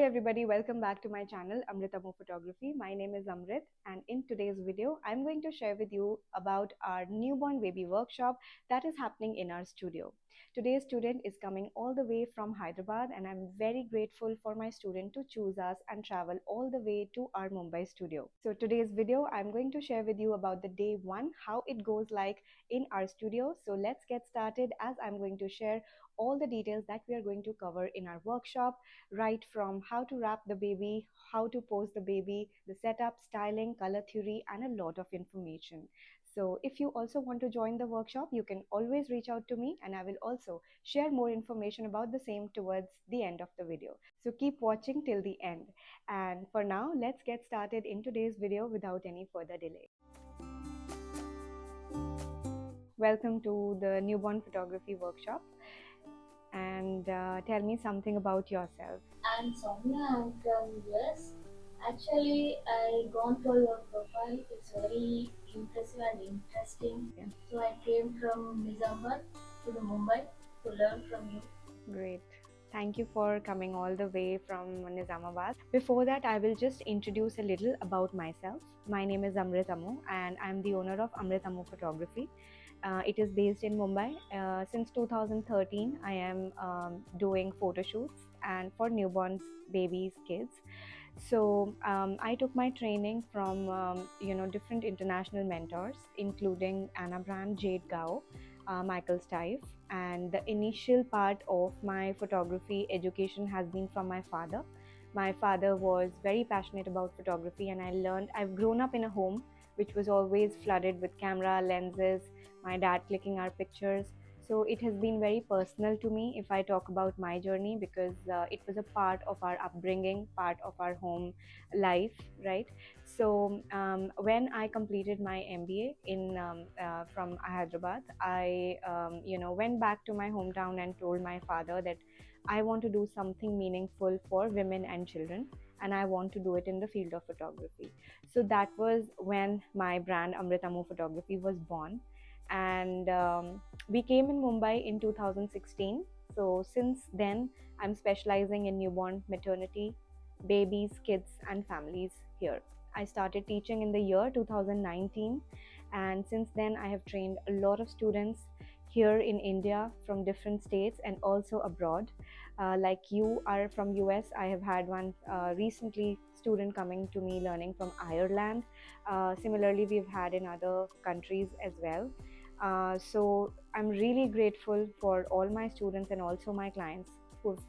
everybody, welcome back to my channel Amrit Ammu Photography. My name is Amrit, and in today's video I'm going to share with you about our newborn baby workshop that is happening in our studio. Today's student is coming all the way from Hyderabad, and I'm very grateful for my student to choose us and travel all the way to our Mumbai studio. So today's video I'm going to share with you about the day one, how it goes like in our studio. So let's get started, as I'm going to share all the details that we are going to cover in our workshop, right from how to wrap the baby, how to pose the baby, the setup, styling, color theory, and a lot of information. So if you also want to join the workshop, you can always reach out to me, and I will also share more information about the same towards the end of the video. So keep watching till the end. And for now, let's get started in today's video without any further delay. Welcome to the newborn photography workshop, and tell me something about yourself. I'm Soumya. I'm from US. Actually, I gone for your profile. It's very impressive and interesting. Yeah. So I came from Nizamabad to the Mumbai to learn from you. Great. Thank you for coming all the way from Nizamabad. Before that, I will just introduce a little about myself. My name is Amrit Ammu, and I'm the owner of Amrit Ammu Photography. It is based in Mumbai. Since 2013, I am doing photo shoots and for newborns, babies, kids. So I took my training from different international mentors, including Anna Brand, Jade Gao, Michael Stife, and the initial part of my photography education has been from my father. My father was very passionate about photography, and I've grown up in a home which was always flooded with camera, lenses, my dad clicking our pictures. So it has been very personal to me if I talk about my journey, because it was a part of our upbringing, part of our home life, right? So when I completed my MBA from Hyderabad, I went back to my hometown and told my father that I want to do something meaningful for women and children, and I want to do it in the field of photography. So that was when my brand Amrit Ammu Photography was born, and we came in Mumbai in 2016. So since then, I'm specializing in newborn, maternity, babies, kids, and families here. I started teaching in the year 2019, and since then, I have trained a lot of students here in India from different states and also abroad. Like you are from US, I have had one recently student coming to me learning from Ireland. Similarly, we've had in other countries as well. So I'm really grateful for all my students and also my clients who've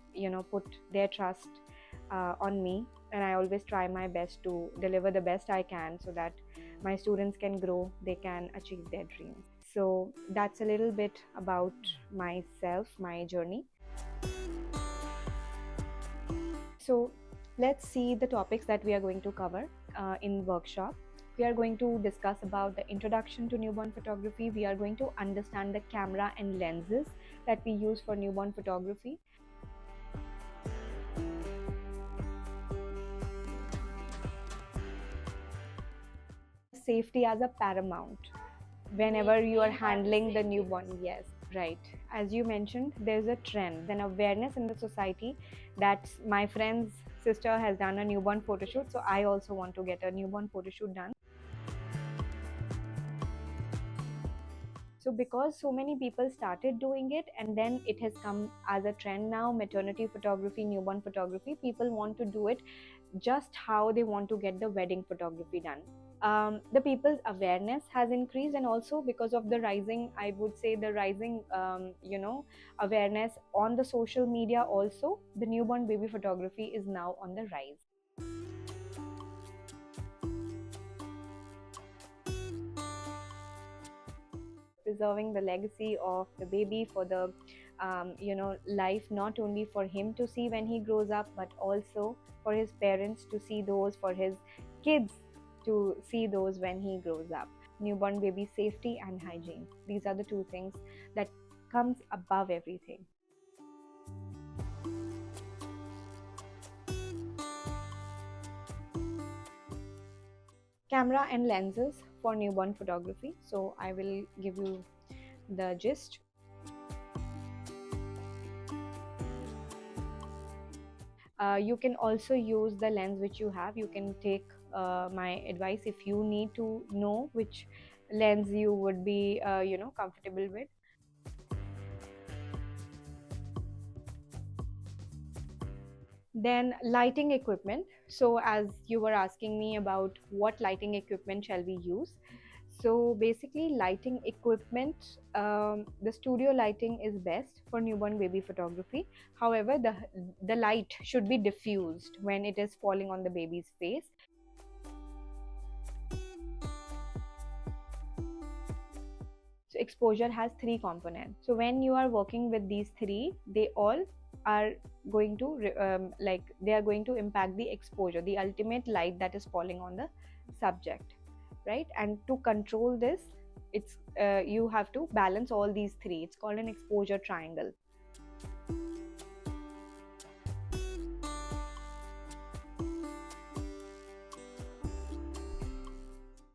put their trust on me, and I always try my best to deliver the best I can so that my students can grow, they can achieve their dreams. So that's a little bit about myself, my journey. So let's see the topics that we are going to cover in workshop. We are going to discuss about the introduction to newborn photography. We are going to understand the camera and lenses that we use for newborn photography. Safety as a paramount whenever you are handling the newborn. Yes, right. As you mentioned, there's a trend, an awareness in the society that my friend's sister has done a newborn photo shoot, so I also want to get a newborn photo shoot done. So because so many people started doing it, and then it has come as a trend now, maternity photography, newborn photography, people want to do it just how they want to get the wedding photography done. The people's awareness has increased, and also because of the rising, I would say the rising awareness on the social media, also the newborn baby photography is now on the rise. Preserving the legacy of the baby for the life, not only for him to see when he grows up, but also for his parents to see those, for his kids to see those when he grows up. Newborn baby safety and hygiene, these are the two things that comes above everything. Camera and lenses for newborn photography. So I will give you the gist. You can also use the lens which you have. You can take my advice if you need to know which lens you would be comfortable with. Then lighting equipment. So as you were asking me about what lighting equipment shall we use, so basically lighting equipment, the studio lighting is best for newborn baby photography. However, the light should be diffused when it is falling on the baby's face. So exposure has three components. So when you are working with these three, they all are going to they are going to impact the exposure, the ultimate light that is falling on the subject, right? And to control this, it's you have to balance all these three. It's called an exposure triangle.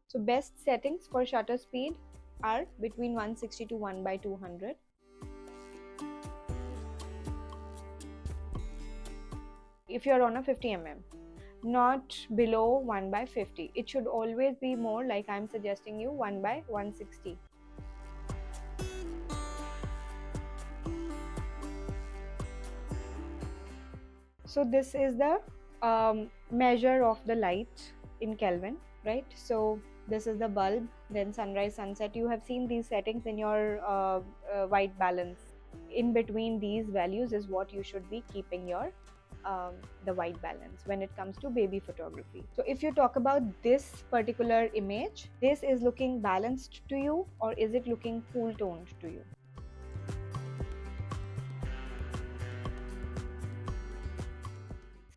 So best settings for shutter speed are between 160 to 1 by 200. If you're on a 50 mm, not below 1 by 50. It should always be more, like I'm suggesting you, 1 by 160. So this is the measure of the light in Kelvin, right? So this is the bulb, then sunrise, sunset. You have seen these settings in your white balance. In between these values is what you should be keeping your the white balance when it comes to baby photography. So if you talk about this particular image, this is looking balanced to you, or is it looking cool toned to you?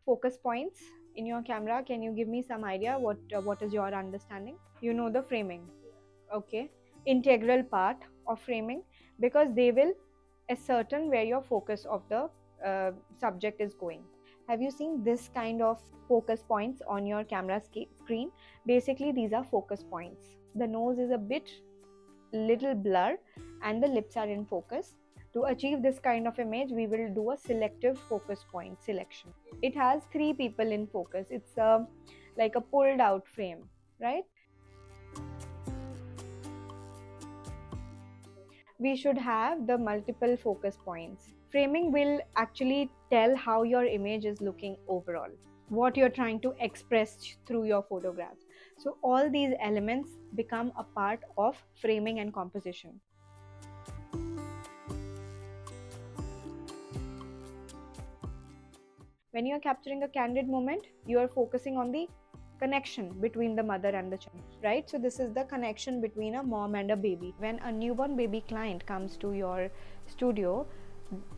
Focus points in your camera, can you give me some idea what is your understanding? You know the framing, okay, integral part of framing, because they will ascertain where your focus of the subject is going. Have you seen this kind of focus points on your camera screen? Basically these are focus points. The nose is a bit little blur and the lips are in focus. To achieve this kind of image, we will do a selective focus point selection. It has three people in focus. It's like a pulled out frame, right? We should have the multiple focus points. Framing will actually tell how your image is looking overall, what you're trying to express through your photographs. So all these elements become a part of framing and composition. When you're capturing a candid moment, you are focusing on the connection between the mother and the child, right? So this is the connection between a mom and a baby. When a newborn baby client comes to your studio,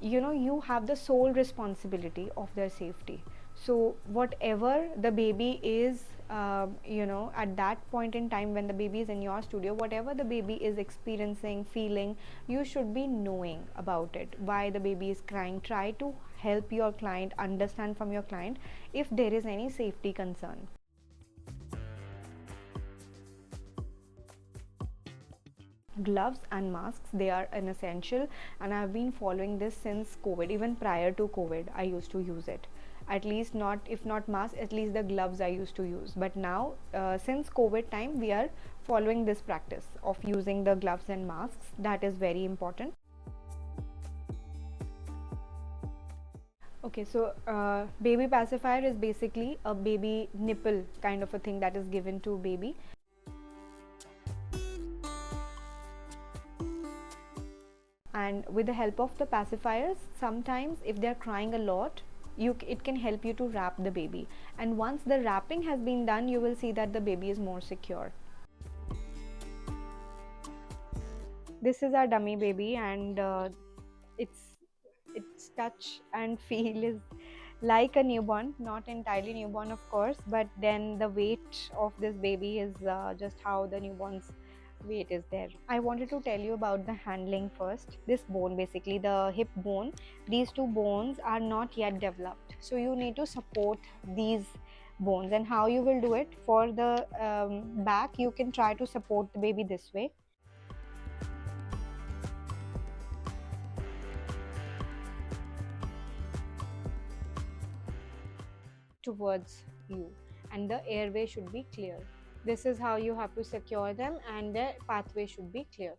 you have the sole responsibility of their safety. So whatever the baby is, at that point in time when the baby is in your studio, whatever the baby is experiencing, feeling, you should be knowing about it. Why the baby is crying, try to help your client, understand from your client if there is any safety concern. Gloves and masks, they are an essential, and I've been following this since COVID. Even prior to COVID, I used to use it. At least, not if not mask, at least the gloves I used to use. But now since COVID time, we are following this practice of using the gloves and masks. That is very important. Okay, so baby pacifier is basically a baby nipple kind of a thing that is given to baby. And with the help of the pacifiers, sometimes if they're crying a lot, it can help you to wrap the baby, and once the wrapping has been done, you will see that the baby is more secure. This is our dummy baby, and its touch and feel is like a newborn, not entirely newborn of course, but then the weight of this baby is just how the newborn's weight is there. I wanted to tell you about the handling first. This bone, basically the hip bone, these two bones are not yet developed, so you need to support these bones. And how you will do it? For the back, you can try to support the baby this way. towards you, and the airway should be clear. This is how you have to secure them, and the pathway should be clear.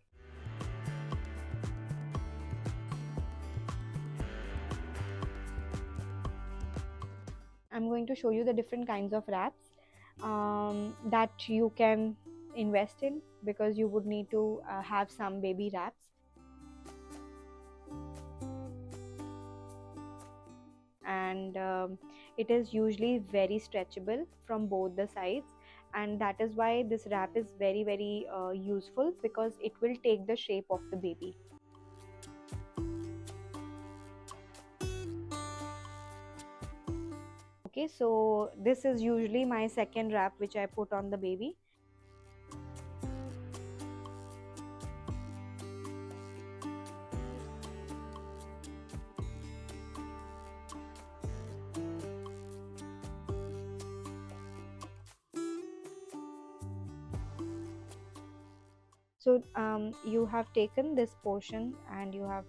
I'm going to show you the different kinds of wraps that you can invest in, because you would need to have some baby wraps. And it is usually very stretchable from both the sides, and that is why this wrap is very useful, because it will take the shape of the baby. Okay, so this is usually my second wrap which I put on the baby. So you have taken this portion and you have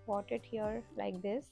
put it here like this.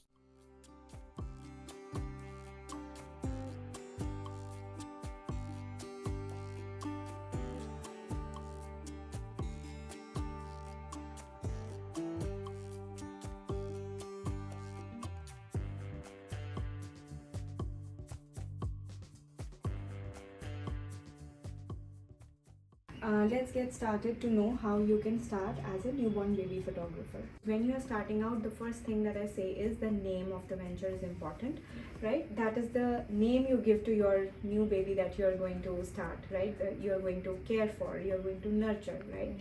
Let's get started to know how you can start as a newborn baby photographer. When you are starting out, the first thing that I say is the name of the venture is important, right? That is the name you give to your new baby that you are going to start, right? That you are going to care for, you are going to nurture, right?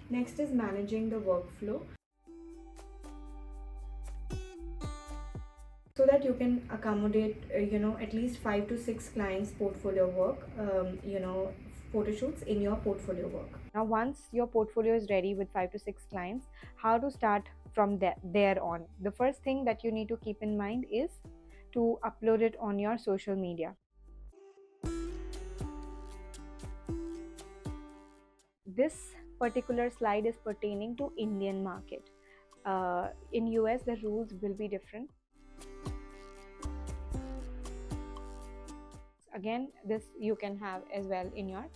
Next is managing the workflow, so that you can accommodate at least 5 to 6 clients portfolio work, photo shoots in your portfolio work. Now once your portfolio is ready with 5 to 6 clients, how to start from there on? The first thing that you need to keep in mind is to upload it on your social media. This particular slide is pertaining to Indian market. In US the rules will be different. Again, this you can have as well in your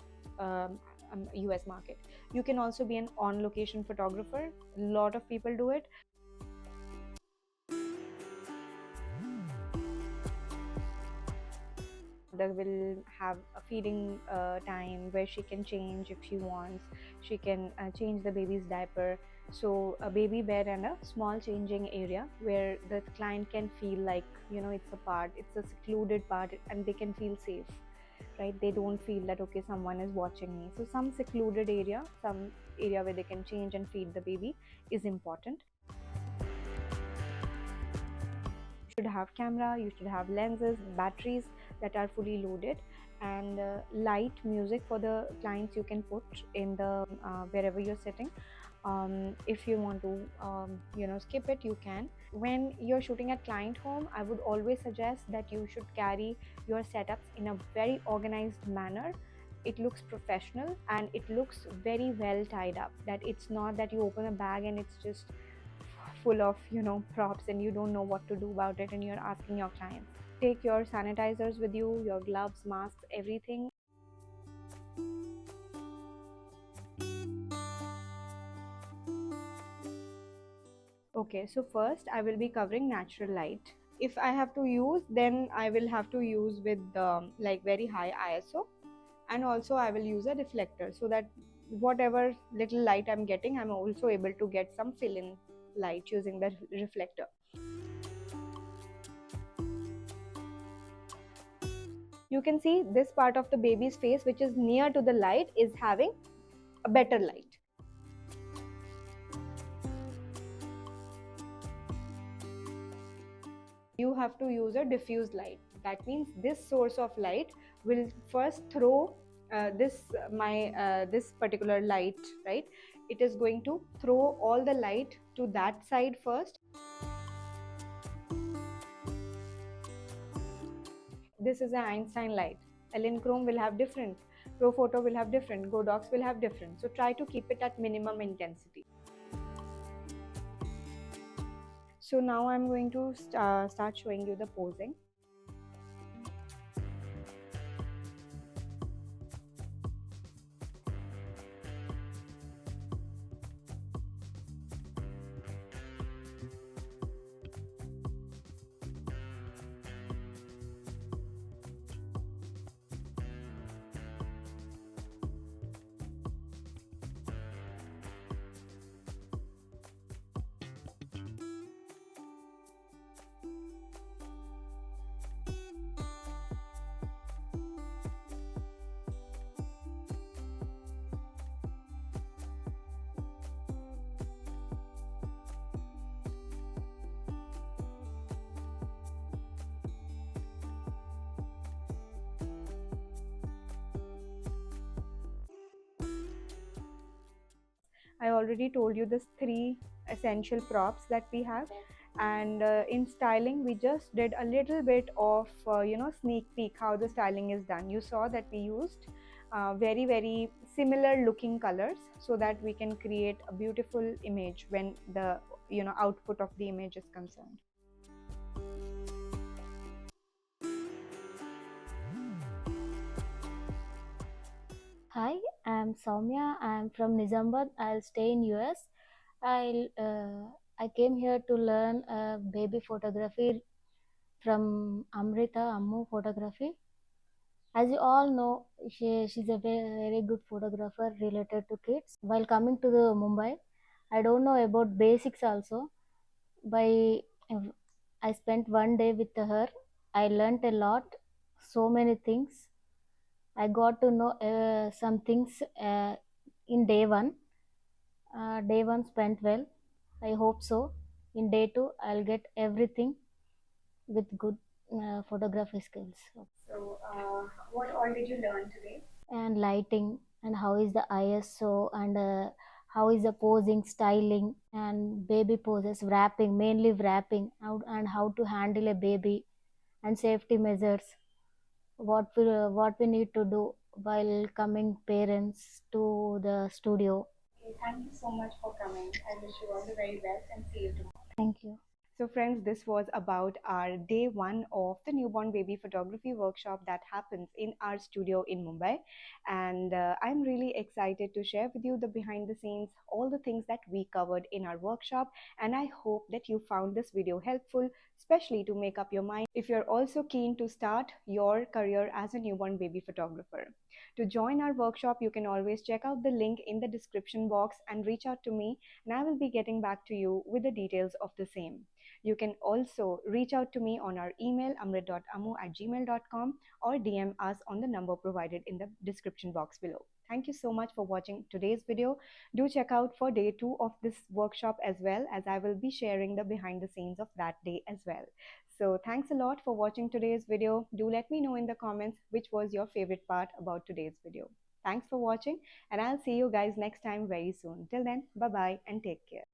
US market. You can also be an on location photographer. A lot of people do it. Mother will have a feeding time where she can change if she wants. She can change the baby's diaper. So a baby bed and a small changing area where the client can feel like it's a secluded part, and they can feel safe, right? They don't feel that okay, someone is watching me. So some secluded area, some area where they can change and feed the baby is important. You should have camera, you should have lenses, batteries that are fully loaded, and light music for the clients you can put in the wherever you're sitting. If you want to skip it, you can. When you're shooting at client home, I would always suggest that you should carry your setups in a very organized manner. It looks professional and it looks very well tied up, that it's not that you open a bag and it's just full of props and you don't know what to do about it, and you're asking your clients. Take your sanitizers with you, your gloves, masks, everything. Okay, so first I will be covering natural light. If I have to use, then I will have to use with like very high ISO, and also I will use a reflector, so that whatever little light I'm getting, I'm also able to get some fill-in light using the reflector. You can see this part of the baby's face which is near to the light is having a better light. You have to use a diffuse light. That means this source of light will first throw this particular light, right? It is going to throw all the light to that side first. This is an Einstein light. Chrome will have different, Photo will have different, Godox will have different. So try to keep it at minimum intensity. So now I'm going to start showing you the posing. I already told you this three essential props that we have. And in styling, we just did a little bit of sneak peek how the styling is done. You saw that we used very similar looking colors so that we can create a beautiful image when the output of the image is concerned. Hi, I'm Soumya. I'm from Nizamabad. I'll stay in US. I came here to learn baby photography from Amrita Ammu Photography. As you all know, she's a very good photographer related to kids. While coming to the Mumbai, I don't know about basics also. By I spent one day with her. I learnt a lot, so many things. I got to know some things in day one. Day one spent well. I hope so. In day two, I'll get everything with good photography skills. So, what all did you learn today? And lighting, and how is the ISO, and how is the posing, styling, and baby poses, wrapping, mainly wrapping, and how to handle a baby, and safety measures, what we need to do while coming parents to the studio. Okay, thank you so much for coming. I wish you all the very best and see you tomorrow. Thank you. So, friends, this was about our day one of the newborn baby photography workshop that happens in our studio in Mumbai. And I'm really excited to share with you the behind the scenes, all the things that we covered in our workshop. And I hope that you found this video helpful, especially to make up your mind if you're also keen to start your career as a newborn baby photographer. To join our workshop, you can always check out the link in the description box and reach out to me, and I will be getting back to you with the details of the same. You can also reach out to me on our email amrit.ammu@gmail.com or DM us on the number provided in the description box below. Thank you so much for watching today's video. Do check out for day two of this workshop as well, as I will be sharing the behind the scenes of that day as well. So thanks a lot for watching today's video. Do let me know in the comments which was your favorite part about today's video. Thanks for watching, and I'll see you guys next time very soon. Till then, bye bye and take care.